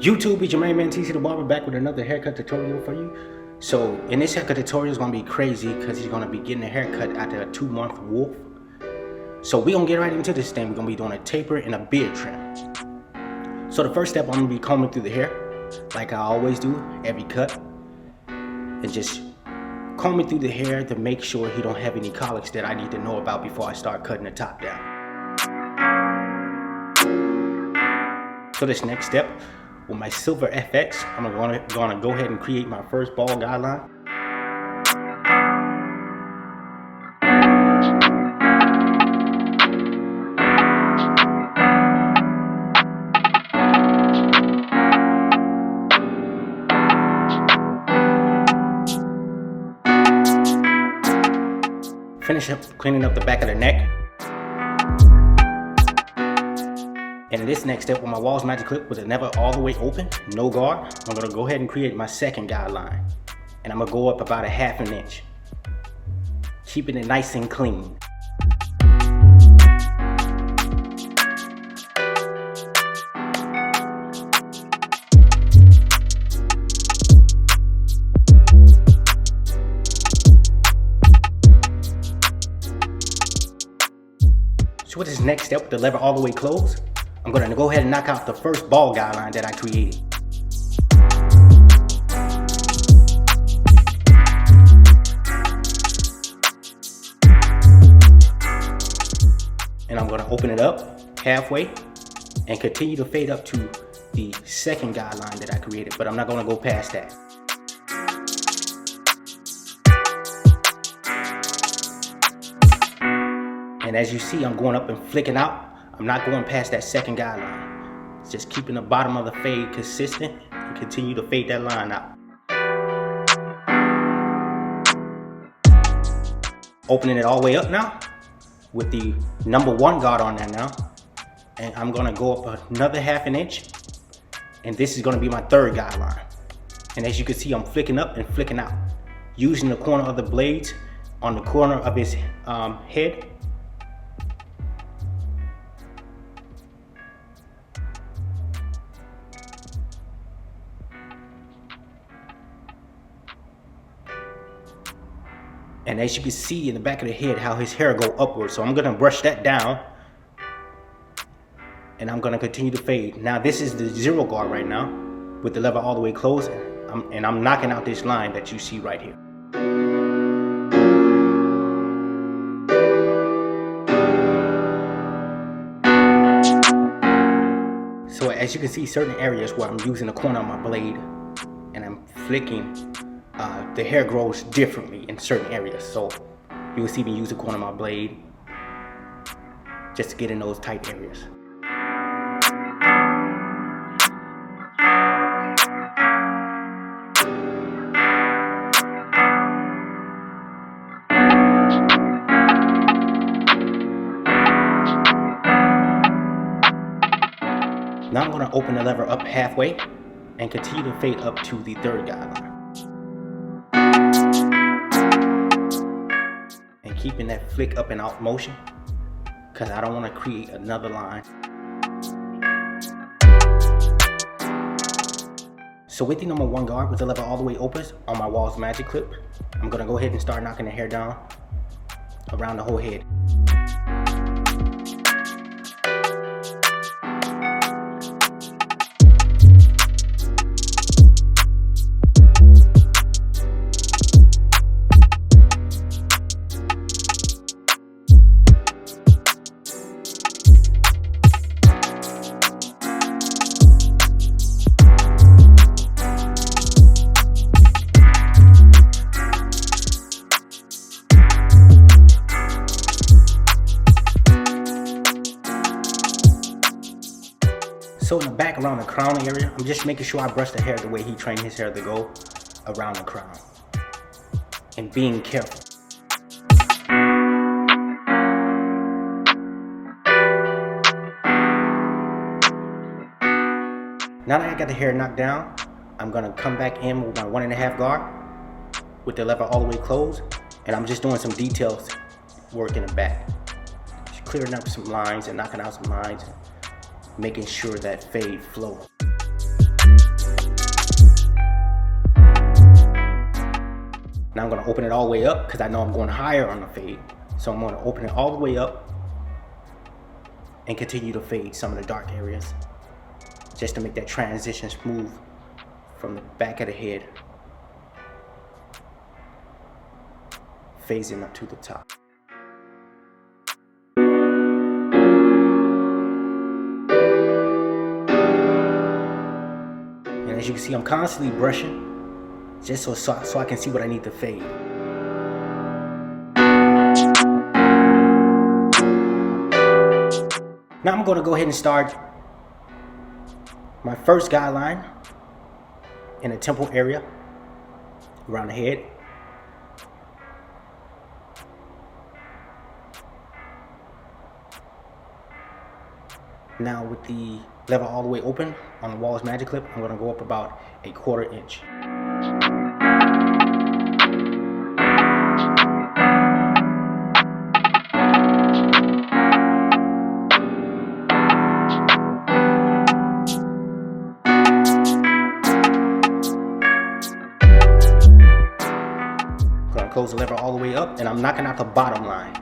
YouTube, it's your main man TC the Barber back with another haircut tutorial for you. So in this haircut tutorial is gonna be crazy because he's gonna be getting a haircut after a 2-month wolf. So we're gonna get right into this thing. We're gonna be doing a taper and a beard trim. So the first step, I'm gonna be combing through the hair like I always do every cut, and just combing through the hair to make sure he don't have any colics that I need to know about before I start cutting the top down. So this next step, with my silver FX, I'm gonna go ahead and create my first ball guideline. Finish up cleaning up the back of the neck. And in this next step, with my Walls Magic Clip with it never all the way open, no guard, I'm gonna go ahead and create my second guideline. And I'm gonna go up about a ½ an inch, keeping it nice and clean. So with this next step, with the lever all the way closed, I'm going to go ahead and knock out the first ball guideline that I created. And I'm going to open it up halfway and continue to fade up to the second guideline that I created, but I'm not going to go past that. And as you see, I'm going up and flicking out. I'm not going past that second guideline. It's just keeping the bottom of the fade consistent and continue to fade that line out. Opening it all the way up now with the #1 guard on there now. And I'm gonna go up another ½ an inch. And this is gonna be my third guideline. And as you can see, I'm flicking up and flicking out, using the corner of the blades on the corner of his head. And as you can see in the back of the head how his hair go upward. So I'm gonna brush that down and I'm gonna continue to fade. Now this is the 0 guard right now with the lever all the way closed, and I'm knocking out this line that you see right here. So as you can see, certain areas where I'm using the corner of my blade and I'm flicking, the hair grows differently in certain areas. So you will see me use the corner of my blade just to get in those tight areas. Now I'm going to open the lever up halfway and continue to fade up to the third guideline. And keeping that flick up and out motion because I don't want to create another line. So with the #1 guard with the lever all the way open on my Walls Magic Clip, I'm going to go ahead and start knocking the hair down around the whole head. So in the back around the crown area, I'm just making sure I brush the hair the way he trained his hair to go around the crown. And being careful. Now that I got the hair knocked down, I'm gonna come back in with my 1½ guard with the lever all the way closed, and I'm just doing some details work in the back. Just clearing up some lines and knocking out some lines, making sure that fade flow. Now I'm gonna open it all the way up because I know I'm going higher on the fade. So I'm gonna open it all the way up and continue to fade some of the dark areas just to make that transition smooth from the back of the head, phasing up to the top. And as you can see, I'm constantly brushing just so I can see what I need to fade. Now I'm going to go ahead and start my first guideline in the temple area around the head. Now with the lever all the way open on the Walls Magic Clip, I'm going to go up about a 1/4 inch. Close the lever all the way up, and I'm knocking out the bottom line.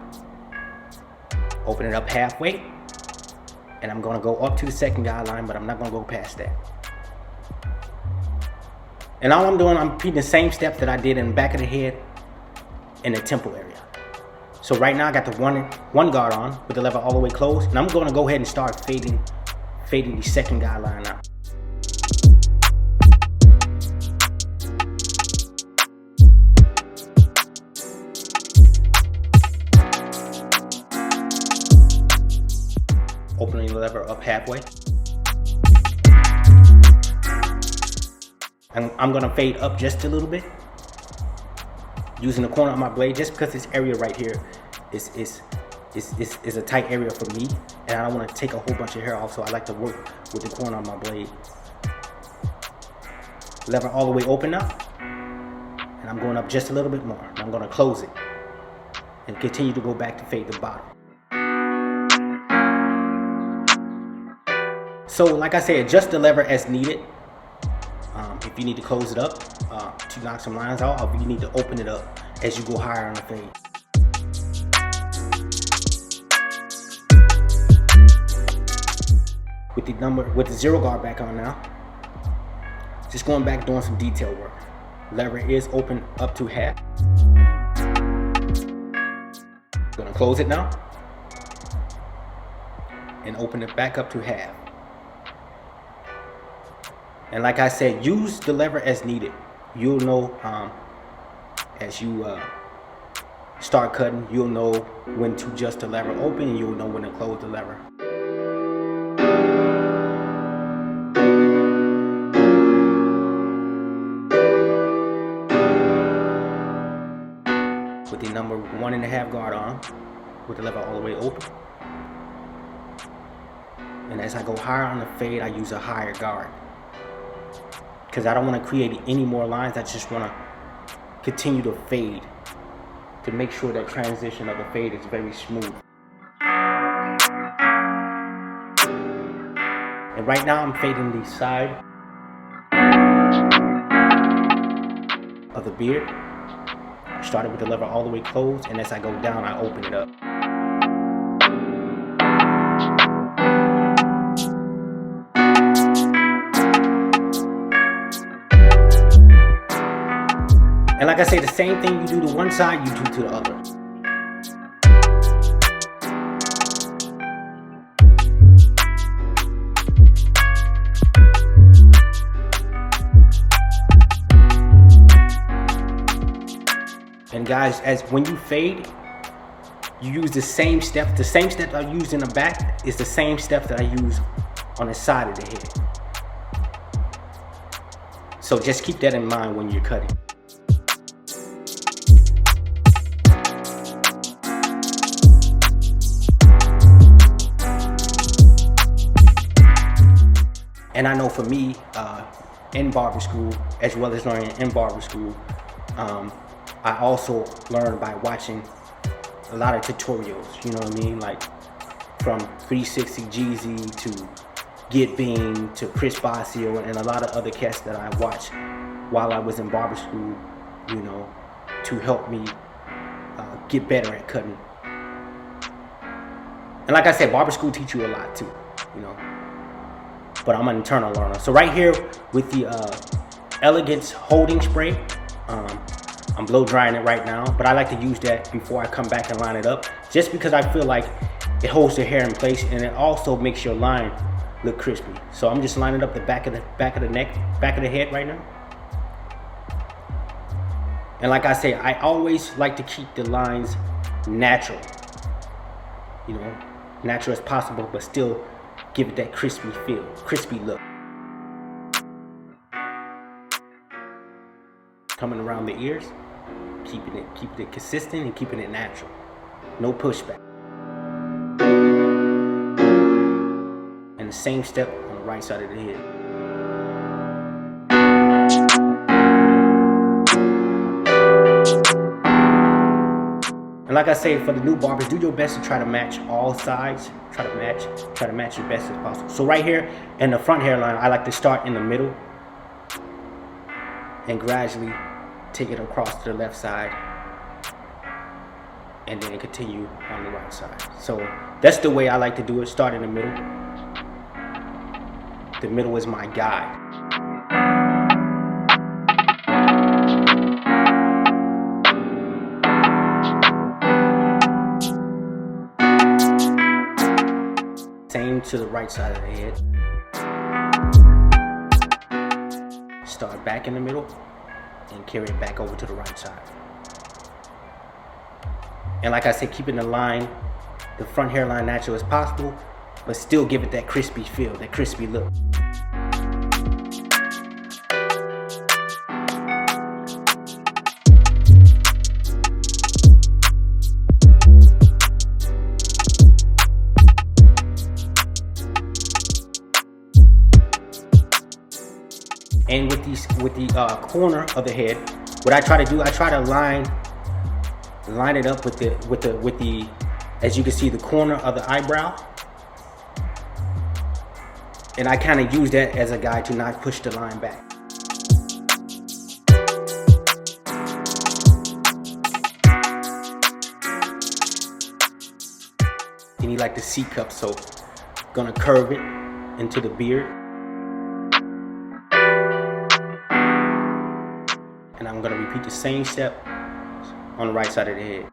Open it up halfway, and I'm going to go up to the second guideline, but I'm not going to go past that. And all I'm doing, I'm repeating the same steps that I did in the back of the head in the temple area. So right now I got the one guard on with the lever all the way closed, and I'm going to go ahead and start fading the second guideline out. Opening the lever up halfway. And I'm going to fade up just a little bit, using the corner of my blade, just because this area right here is a tight area for me, and I don't want to take a whole bunch of hair off, so I like to work with the corner of my blade. Lever all the way open now, and I'm going up just a little bit more. I'm going to close it and continue to go back to fade the bottom. So like I said, adjust the lever as needed. If you need to close it up to knock some lines out, or if you need to open it up as you go higher on the fade. With the 0 guard back on now, just going back doing some detail work. Lever is open up to half. Gonna close it now and open it back up to half. And like I said, use the lever as needed. You'll know as you start cutting, you'll know when to adjust the lever open, and you'll know when to close the lever. With the number 1.5 guard on, with the lever all the way open. And as I go higher on the fade, I use a higher guard, because I don't want to create any more lines. I just want to continue to fade to make sure that transition of the fade is very smooth. And right now I'm fading the side of the beard. I started with the lever all the way closed, and as I go down, I open it up. And like I say, the same thing you do to one side, you do to the other. And guys, as when you fade, you use the same step. The same step I use in the back is the same step that I use on the side of the head. So just keep that in mind when you're cutting. And I know for me, in barber school, as well as learning in barber school, I also learned by watching a lot of tutorials, you know what I mean? Like from 360 Jeezy to Get Bean to Chris Basio and a lot of other cats that I watched while I was in barber school, you know. to help me get better at cutting. And like I said, barber school teach you a lot too, you know. But I'm an internal learner. So right here with the Elegance holding spray, I'm blow drying it right now, but I like to use that before I come back and line it up, just because I feel like it holds the hair in place, and it also makes your line look crispy. So I'm just lining up the back of the neck, back of the head right now. And like I say, I always like to keep the lines natural, you know, natural as possible, but still give it that crispy feel, crispy look. Coming around the ears, keeping it consistent and keeping it natural. No pushback. And the same step on the right side of the head. And like I say, for the new barbers, do your best to try to match all sides. Try to match your best as possible. So right here in the front hairline, I like to start in the middle and gradually take it across to the left side, and then continue on the right side. So that's the way I like to do it. Start in the middle. The middle is my guide. Same to the right side of the head. Start back in the middle and carry it back over to the right side. And like I said, keeping the line, the front hairline natural as possible, but still give it that crispy feel, that crispy look. And with the corner of the head, what I try to do, I try to line it up with the, as you can see, the corner of the eyebrow. And I kind of use that as a guide to not push the line back. You need like the C cup, so gonna curve it into the beard. And I'm gonna repeat the same step on the right side of the head.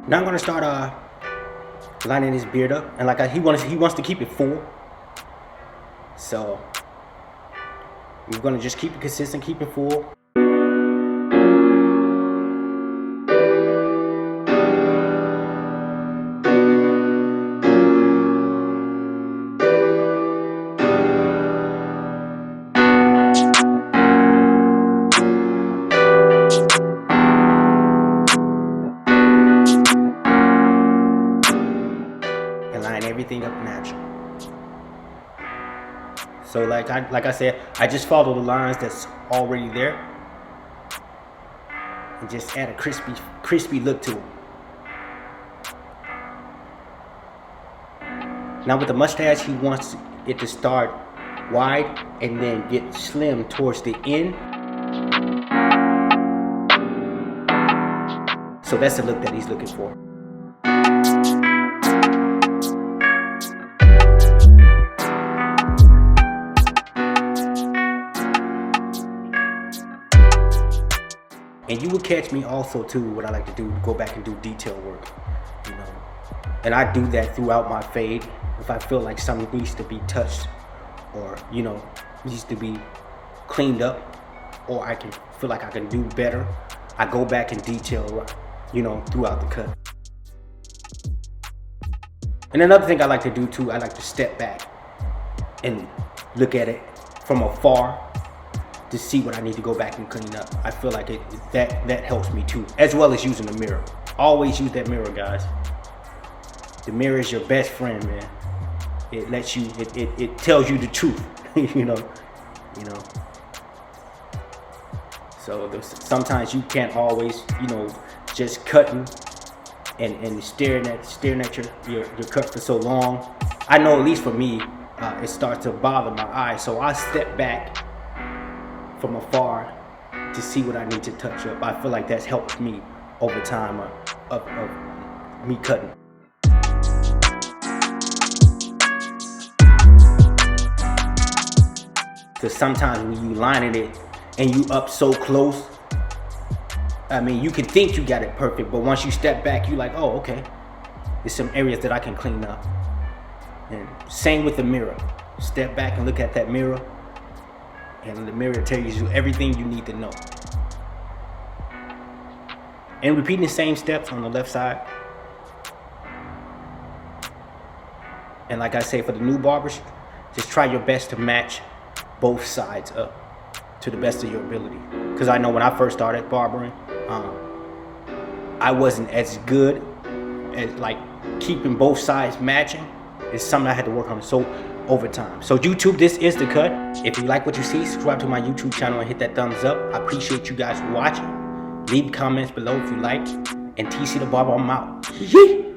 Now I'm gonna start lining his beard up, and like he wants to keep it full. So we're gonna just keep it consistent, keep it full. Line everything up natural. So like I said, I just follow the lines that's already there and just add a crispy look to it. Now with the mustache, he wants it to start wide and then get slim towards the end. So that's the look that he's looking for. And you will catch me also too, what I like to do, go back and do detail work, you know. And I do that throughout my fade. If I feel like something needs to be touched or, you know, needs to be cleaned up, or I can feel like I can do better, I go back and detail, you know, throughout the cut. And another thing I like to do too, I like to step back and look at it from afar to see what I need to go back and clean up. I feel like that helps me too, as well as using the mirror. Always use that mirror, guys. The mirror is your best friend, man. It lets you, it tells you the truth, you know. So sometimes you can't always, just cutting and staring at your cut for so long. I know, at least for me, it starts to bother my eyes. So I step back from afar to see what I need to touch up. I feel like that's helped me over time of me cutting. Because sometimes when you lining it and you up so close, I mean, you can think you got it perfect, but once you step back, you like, oh, okay, there's some areas that I can clean up. And same with the mirror. Step back and look at that mirror, and the mirror tells you everything you need to know. And repeating the same steps on the left side. And like I say, for the new barbers, just try your best to match both sides up to the best of your ability. Because I know when I first started barbering, I wasn't as good at like keeping both sides matching. It's something I had to work on over time. So YouTube, this is the cut. If you like what you see, subscribe to my YouTube channel and hit that thumbs up. I appreciate you guys watching. Leave comments below if you like. And TC the Barber, I'm out. Yee!